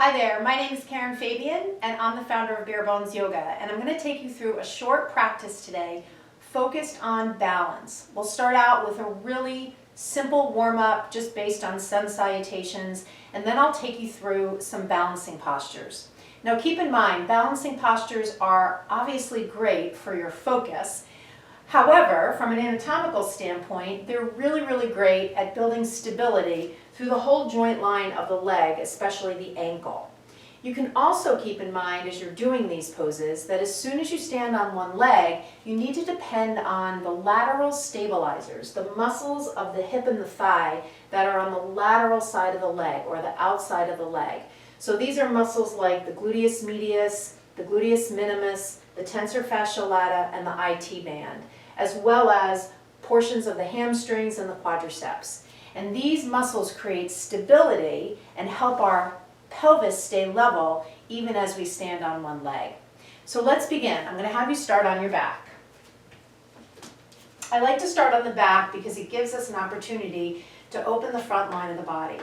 Hi there, my name is Karen Fabian and I'm the founder of Bare Bones Yoga, and I'm going to take you through a short practice today focused on balance. We'll start out with a really simple warm-up just based on sun salutations, and then I'll take you through some balancing postures. Now keep in mind, balancing postures are obviously great for your focus. However, from an anatomical standpoint, they're really great at building stability through the whole joint line of the leg, especially the ankle. You can also keep in mind as you're doing these poses that as soon as you stand on one leg, you need to depend on the lateral stabilizers, the muscles of the hip and the thigh that are on the lateral side of the leg or the outside of the leg. So these are muscles like the gluteus medius, the gluteus minimus, the tensor fasciae lata, and the IT band, as well as portions of the hamstrings and the quadriceps. And these muscles create stability and help our pelvis stay level even as we stand on one leg. So let's begin. I'm going to have you start on your back. I like to start on the back because it gives us an opportunity to open the front line of the body.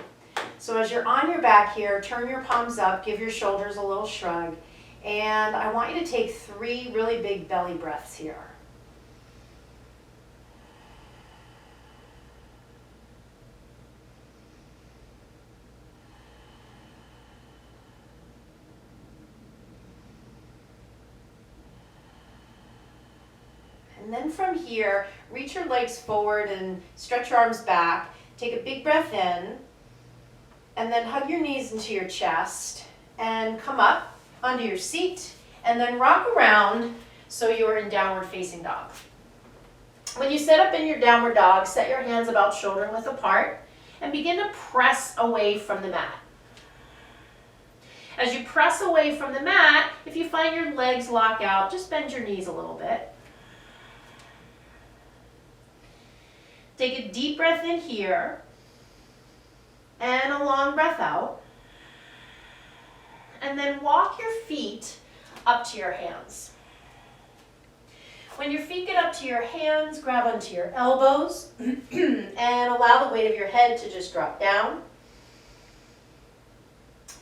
So as you're on your back here, turn your palms up, give your shoulders a little shrug, and I want you to take 3 really big belly breaths here. And then from here, reach your legs forward and stretch your arms back. Take a big breath in, and then hug your knees into your chest, and come up onto your seat, and then rock around so you're in downward facing dog. When you sit up in your downward dog, set your hands about shoulder width apart, and begin to press away from the mat. As you press away from the mat, if you find your legs lock out, just bend your knees a little bit. Take a deep breath in here and a long breath out. And then walk your feet up to your hands. When your feet get up to your hands, grab onto your elbows and allow the weight of your head to just drop down.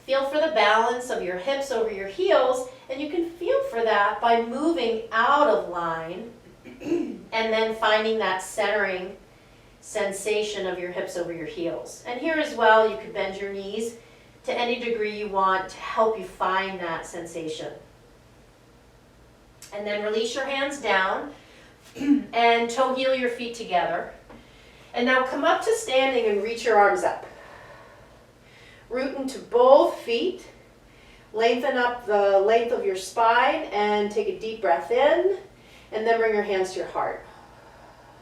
Feel for the balance of your hips over your heels, and you can feel for that by moving out of line and then finding that centering sensation of your hips over your heels. And here as well, you could bend your knees to any degree you want to help you find that sensation. And then release your hands down and toe heel your feet together. And now come up to standing and reach your arms up. Root into both feet. Lengthen up the length of your spine and take a deep breath in, and then bring your hands to your heart.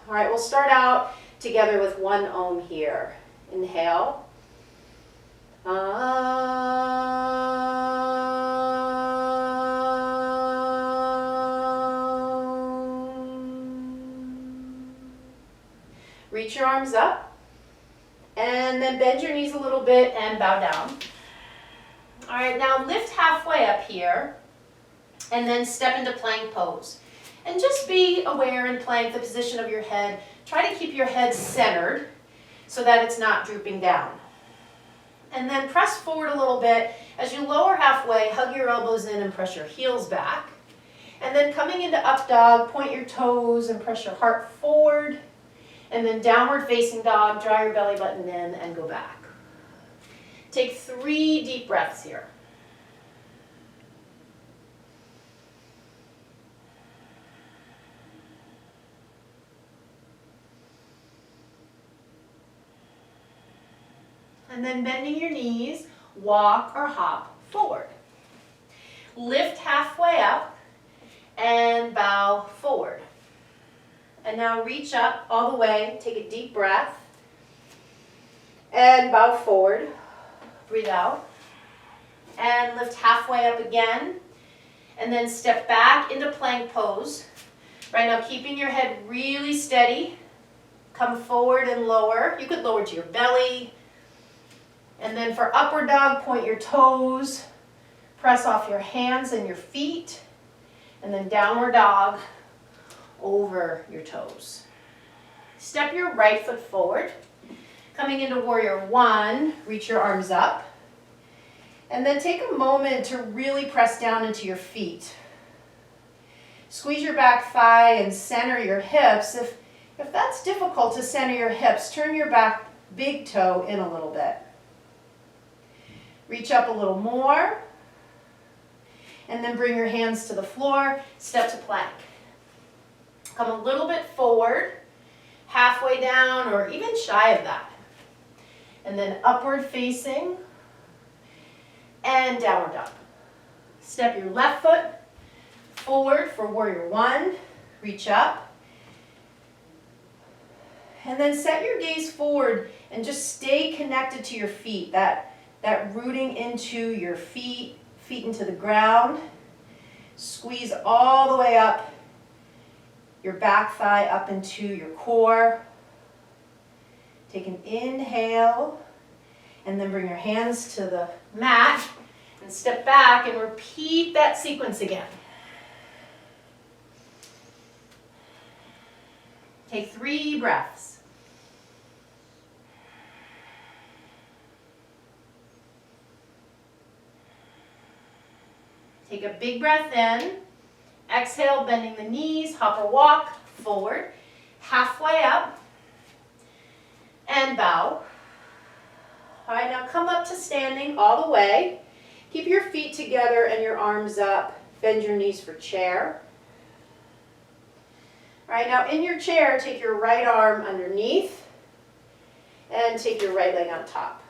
All right, we'll start out together with 1 Om here. Inhale. Reach your arms up, and then bend your knees a little bit and bow down. All right, now lift halfway up here, and then step into plank pose. And just be aware in plank, the position of your head. Try to keep your head centered so that it's not drooping down. And then press forward a little bit. As you lower halfway, hug your elbows in and press your heels back. And then coming into up dog, point your toes and press your heart forward. And then downward facing dog, draw your belly button in and go back. Take 3 deep breaths here. And then bending your knees, walk or hop forward. Lift halfway up and bow forward. And now reach up all the way, take a deep breath, and bow forward. Breathe out. And lift halfway up again, and then step back into plank pose. Right now, keeping your head really steady. Come forward and lower. You could lower to your belly. And then for upward dog, point your toes, press off your hands and your feet, and then downward dog over your toes. Step your right foot forward. Coming into warrior 1, reach your arms up. And then take a moment to really press down into your feet. Squeeze your back thigh and center your hips. If that's difficult to center your hips, turn your back big toe in a little bit. Reach up a little more. And then bring your hands to the floor, step to plank. Come a little bit forward, halfway down or even shy of that. And then upward facing and downward dog. Step your left foot forward for warrior one, reach up. And then set your gaze forward and just stay connected to your feet, that rooting into your feet into the ground. Squeeze all the way up your back thigh up into your core. Take an inhale and then bring your hands to the mat and step back and repeat that sequence again. Take 3 breaths. Take a big breath in. Exhale, bending the knees, hop or walk forward, halfway up, and bow. All right, now come up to standing all the way. Keep your feet together and your arms up. Bend your knees for chair. All right, now in your chair, take your right arm underneath and take your right leg on top.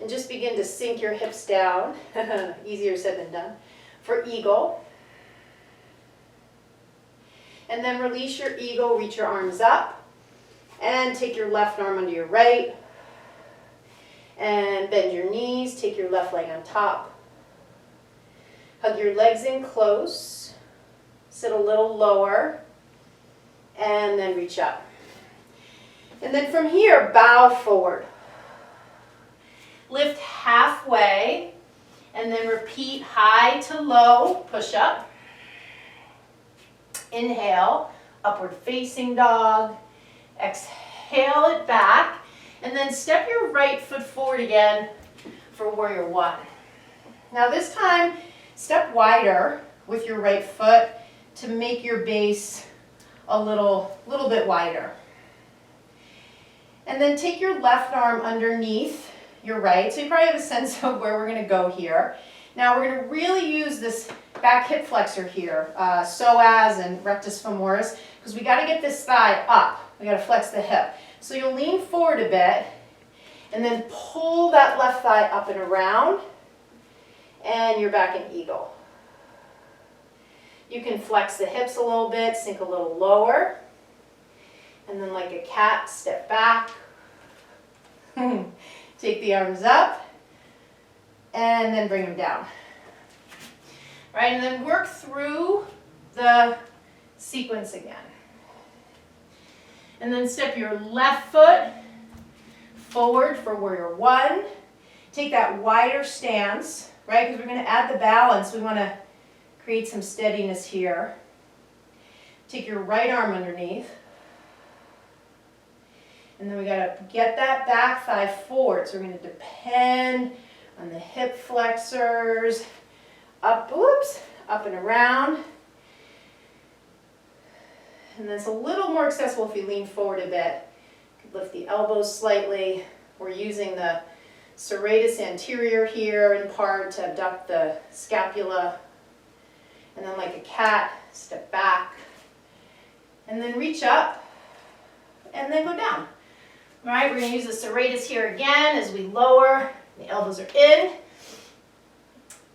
And just begin to sink your hips down. Easier said than done. For eagle. And then release your eagle, reach your arms up. And take your left arm under your right. And bend your knees, take your left leg on top. Hug your legs in close. Sit a little lower. And then reach up. And then from here, bow forward. Lift halfway, and then repeat high to low, push up. Inhale, upward facing dog. Exhale it back, and then step your right foot forward again for warrior one. Now this time, step wider with your right foot to make your base a little bit wider. And then take your left arm underneath your right. So you probably have a sense of where we're going to go here. Now we're going to really use this back hip flexor here, psoas and rectus femoris, because we got to get this thigh up. We got to flex the hip. So you'll lean forward a bit and then pull that left thigh up and around, and you're back in eagle. You can flex the hips a little bit, sink a little lower, and then like a cat, step back. Take the arms up, and then bring them down. Right, and then work through the sequence again. And then step your left foot forward for warrior one. Take that wider stance, right, because we're going to add the balance. We want to create some steadiness here. Take your right arm underneath. And then we got to get that back thigh forward. So we're going to depend on the hip flexors. Up, whoops, up and around. And then it's a little more accessible if you lean forward a bit. You could lift the elbows slightly. We're using the serratus anterior here in part to abduct the scapula. And then like a cat, step back. And then reach up. And then go down. All right, we're going to use the serratus here again as we lower. The elbows are in.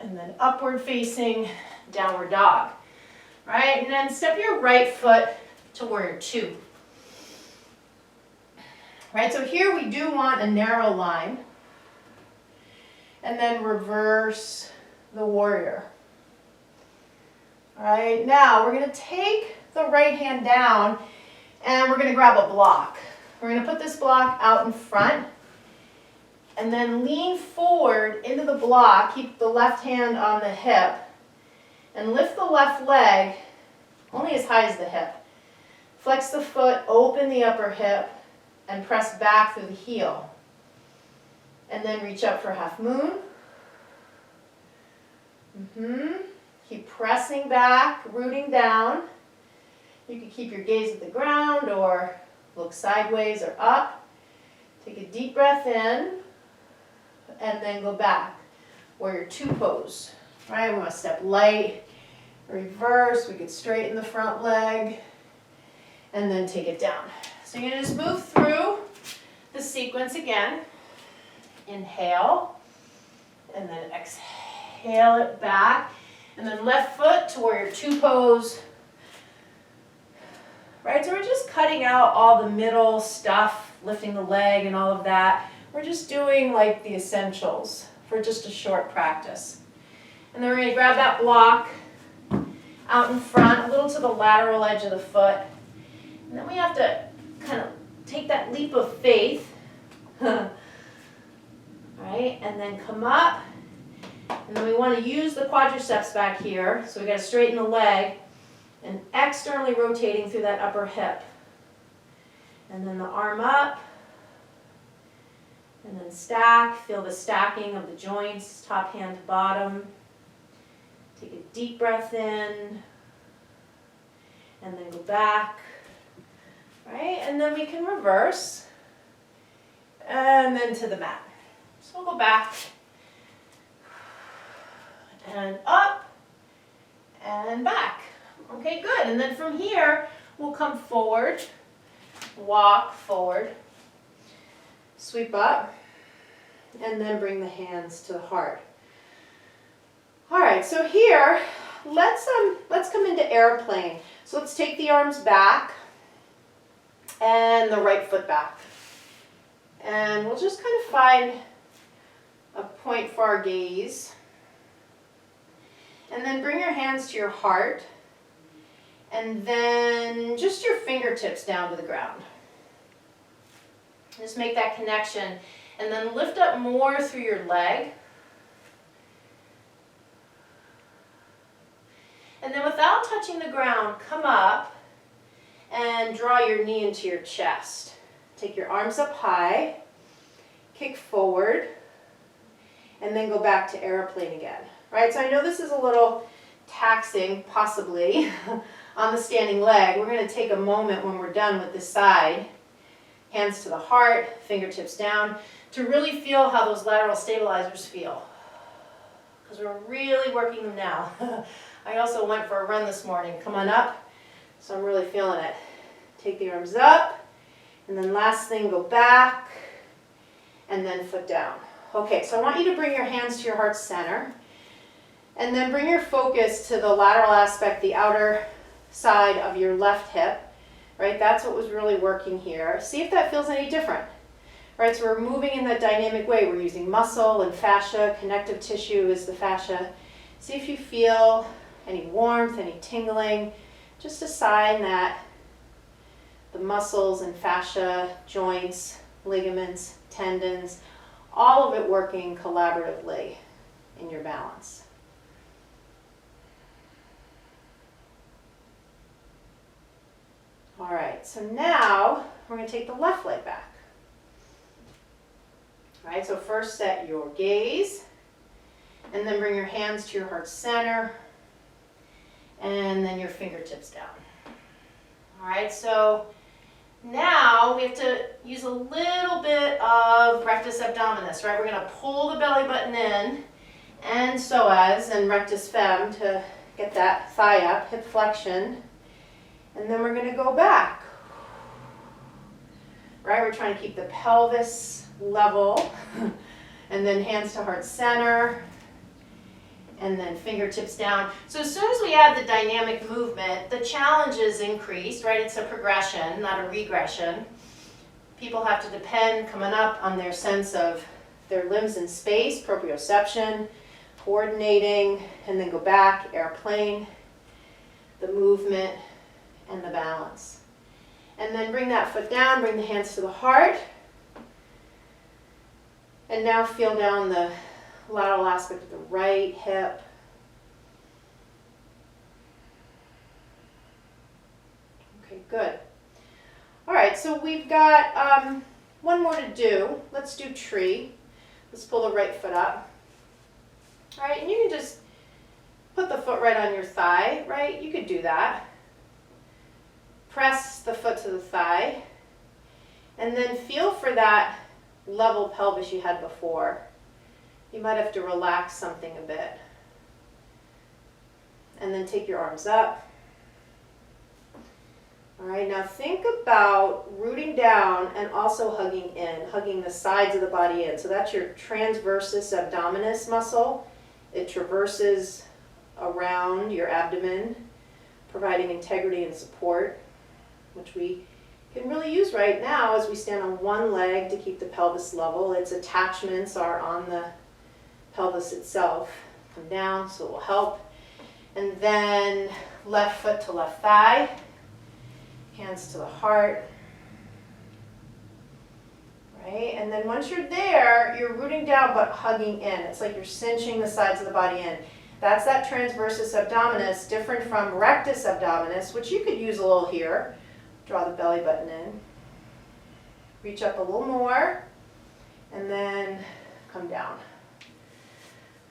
And then upward facing downward dog. All right, and then step your right foot to warrior two. All right, so here we do want a narrow line. And then reverse the warrior. All right, now we're going to take the right hand down and we're going to grab a block. We're going to put this block out in front and then lean forward into the block. Keep the left hand on the hip and lift the left leg only as high as the hip. Flex the foot, open the upper hip, and press back through the heel. And then reach up for half moon. Keep pressing back, rooting down. You can keep your gaze at the ground or look sideways or up. Take a deep breath in and then go back. Warrior two pose. Right, we want to step light, reverse. We could straighten the front leg and then take it down. So you're going to just move through the sequence again. Inhale and then exhale it back. And then left foot to warrior two pose. Right, so we're just cutting out all the middle stuff, lifting the leg and all of that. We're just doing like the essentials for just a short practice. And then we're going to grab that block out in front, a little to the lateral edge of the foot. And then we have to kind of take that leap of faith. Right, and then come up. And then we want to use the quadriceps back here. So we got to straighten the leg and externally rotating through that upper hip. And then the arm up. And then stack. Feel the stacking of the joints, top hand to bottom. Take a deep breath in. And then go back. Right? And then we can reverse. And then to the mat. So we'll go back. And up. And back. Okay, good. And then from here, we'll come forward. Walk forward. Sweep up. And then bring the hands to the heart. All right, so here, let's come into airplane. So let's take the arms back and the right foot back. And we'll just kind of find a point for our gaze. And then bring your hands to your heart. And then just your fingertips down to the ground. Just make that connection. And then lift up more through your leg. And then without touching the ground, come up and draw your knee into your chest. Take your arms up high, kick forward, and then go back to airplane again. Right, so I know this is a little taxing, possibly, on the standing leg. We're going to take a moment when we're done with this side, hands to the heart, fingertips down, to really feel how those lateral stabilizers feel. Because we're really working them now. I also went for a run this morning. Come on up. So I'm really feeling it. Take the arms up. And then last thing, go back. And then foot down. Okay, so I want you to bring your hands to your heart center. And then bring your focus to the lateral aspect, the outer side of your left hip. Right, that's what was really working here. See if that feels any different. Right, so we're moving in that dynamic way. We're using muscle and fascia. Connective tissue is the fascia. See if you feel any warmth, any tingling. Just a sign that the muscles and fascia, joints, ligaments, tendons, all of it working collaboratively in your balance. All right, so now we're going to take the left leg back. All right, so first set your gaze, and then bring your hands to your heart center, and then your fingertips down. All right, so now we have to use a little bit of rectus abdominis, right? We're going to pull the belly button in, and psoas and rectus fem to get that thigh up, hip flexion. And then we're going to go back. Right, we're trying to keep the pelvis level. And then hands to heart center. And then fingertips down. So as soon as we add the dynamic movement, the challenge is increased, right? It's a progression, not a regression. People have to depend, coming up, on their sense of their limbs in space, proprioception, coordinating, and then go back, airplane, the movement, and the balance. And then bring that foot down, bring the hands to the heart. And now feel down the lateral aspect of the right hip. Okay, good. All right, so we've got one more to do. Let's do tree. Let's pull the right foot up. All right, and you can just put the foot right on your thigh, right? You could do that. Press the foot to the thigh, and then feel for that level pelvis you had before. You might have to relax something a bit. And then take your arms up. All right, now think about rooting down and also hugging in, hugging the sides of the body in. So that's your transversus abdominis muscle. It traverses around your abdomen, providing integrity and support, which we can really use right now as we stand on one leg to keep the pelvis level. Its attachments are on the pelvis itself. Come down, so it will help. And then left foot to left thigh, hands to the heart. Right? And then once you're there, you're rooting down but hugging in. It's like you're cinching the sides of the body in. That's that transversus abdominis, different from rectus abdominis, which you could use a little here. Draw the belly button in. Reach up a little more, and then come down.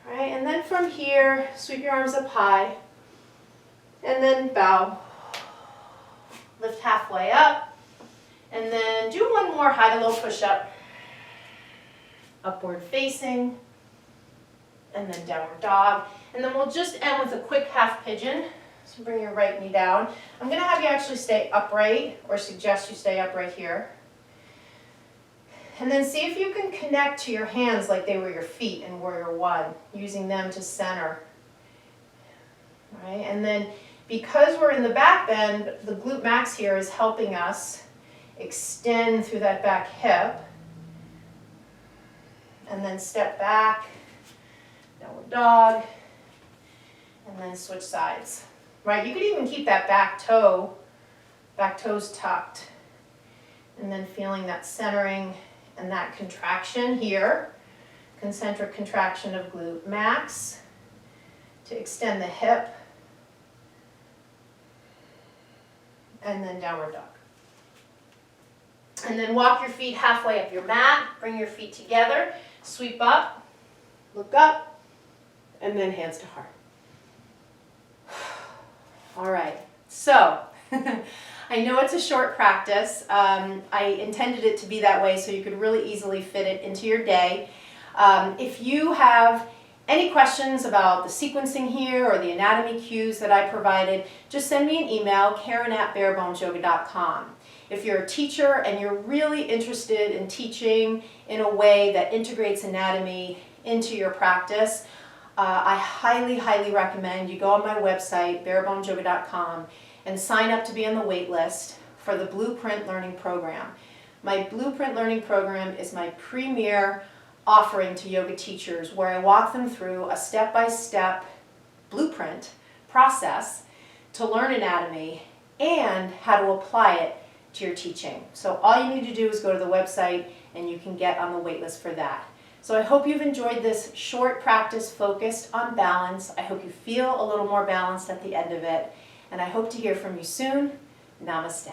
All right, and then from here, sweep your arms up high, and then bow. Lift halfway up, and then do one more high to low push-up. Upward facing, and then downward dog. And then we'll just end with a quick half pigeon. So bring your right knee down. I'm going to have you actually stay upright, or suggest you stay upright here. And then see if you can connect to your hands like they were your feet in Warrior One, using them to center. All right, and then because we're in the back bend, the glute max here is helping us extend through that back hip. And then step back, downward dog, and then switch sides. Right, you could even keep that back toes tucked. And then feeling that centering and that contraction here, concentric contraction of glute max to extend the hip. And then downward dog. And then walk your feet halfway up your mat, bring your feet together, sweep up, look up, and then hands to heart. All right, so I know it's a short practice. I intended it to be that way so you could really easily fit it into your day. If you have any questions about the sequencing here or the anatomy cues that I provided, just send me an email, Karen@barebonesyoga.com. If you're a teacher and you're really interested in teaching in a way that integrates anatomy into your practice, I highly, highly recommend you go on my website, barebonesyoga.com, and sign up to be on the wait list for the Blueprint Learning Program. My Blueprint Learning Program is my premier offering to yoga teachers where I walk them through a step-by-step blueprint process to learn anatomy and how to apply it to your teaching. So all you need to do is go to the website and you can get on the wait list for that. So I hope you've enjoyed this short practice focused on balance. I hope you feel a little more balanced at the end of it, and I hope to hear from you soon. Namaste.